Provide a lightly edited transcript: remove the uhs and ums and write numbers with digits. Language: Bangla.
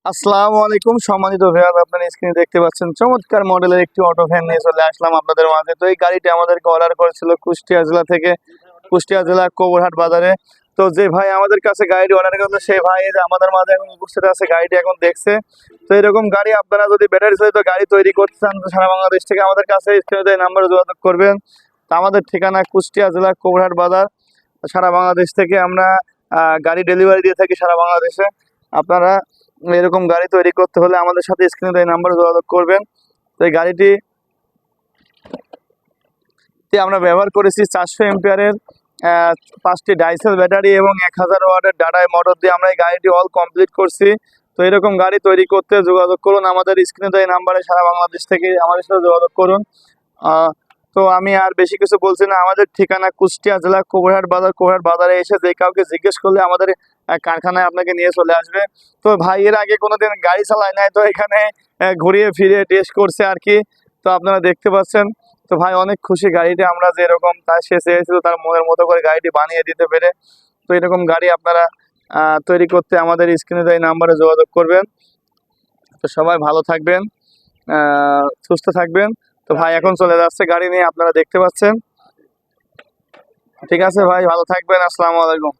আসসালামু আলাইকুম সম্মানিত ভিউয়ার, আপনারা স্ক্রিনে দেখতে পাচ্ছেন চমৎকার মডেলের একটি অটো ভ্যান নিয়ে চলে আসলাম আপনাদের মাঝে। তো এই গাড়িটি আমাদেরকে অর্ডার করেছিল কুষ্টিয়া জেলা থেকে, কুষ্টিয়া জেলা কবরহাট বাজারে। তো যে ভাই আমাদের কাছে গাড়িটি অর্ডার করলো সেই ভাই এই যে আমাদের মাঝে এখন উপস্থিত আছে, গাড়িটি এখন দেখছে। তো এরকম গাড়ি আপনারা যদি ব্যাটারি চালিত গাড়ি তৈরি করতে চান তো সারা বাংলাদেশ থেকে আমাদের কাছে স্ক্রিনে নাম্বারে যোগাযোগ করবেন। তো আমাদের ঠিকানা কুষ্টিয়া জেলা কবরহাট বাজার। সারা বাংলাদেশ থেকে আমরা গাড়ি ডেলিভারি দিয়ে থাকি সারা বাংলাদেশে। আপনারা এরকম গাড়ি তৈরি করতে হলে আমাদের সাথে স্ক্রিনে দেওয়া নাম্বারে যোগাযোগ করবেন। তো এই গাড়িটি আমরা ব্যবহার করেছি 400 এম্পিয়ারের 5টি ডাইসেল ব্যাটারি এবং 1000 ওয়াটের ডাটাই মোটর দিয়ে আমরা এই গাড়িটি অল কমপ্লিট করছি। তো এরকম গাড়ি তৈরি করতে যোগাযোগ করুন আমাদের স্ক্রিনে দেওয়া নাম্বারে, সারা বাংলাদেশ থেকে আমাদের সাথে যোগাযোগ করুন। তো আমি আর বেশি কিছু বলছি না। আমাদের ঠিকানা কুষ্টিয়া জেলা কবরহাট বাজার। কবরহাট বাজারে এসে যে কাউকে জিজ্ঞেস করলে আমাদের কারখানায় আপনাকে নিয়ে চলে আসবে। তো ভাই এর আগে কোনোদিন গাড়ি চালায় নাই, তো এখানে ঘুরিয়ে ফিরে টেস্ট করছে আর কি। তো আপনারা দেখতে পাচ্ছেন। তো ভাই অনেক খুশি, গাড়িটা আমরা যেরকম তার সে চেয়েছিল তার মনের মতো করে গাড়িটি বানিয়ে দিতে পেরে। তো এরকম গাড়ি আপনারা তৈরি করতে আমাদের স্ক্রিনে দেওয়া নাম্বারে যোগাযোগ করবেন। তো সবাই ভালো থাকবেন, সুস্থ থাকবেন। তো ভাই এখন চলে যাচ্ছে গাড়ি নিয়ে, আপনারা দেখতে পাচ্ছেন। ঠিক আছে ভাই, ভালো থাকবেন। আসসালামু আলাইকুম।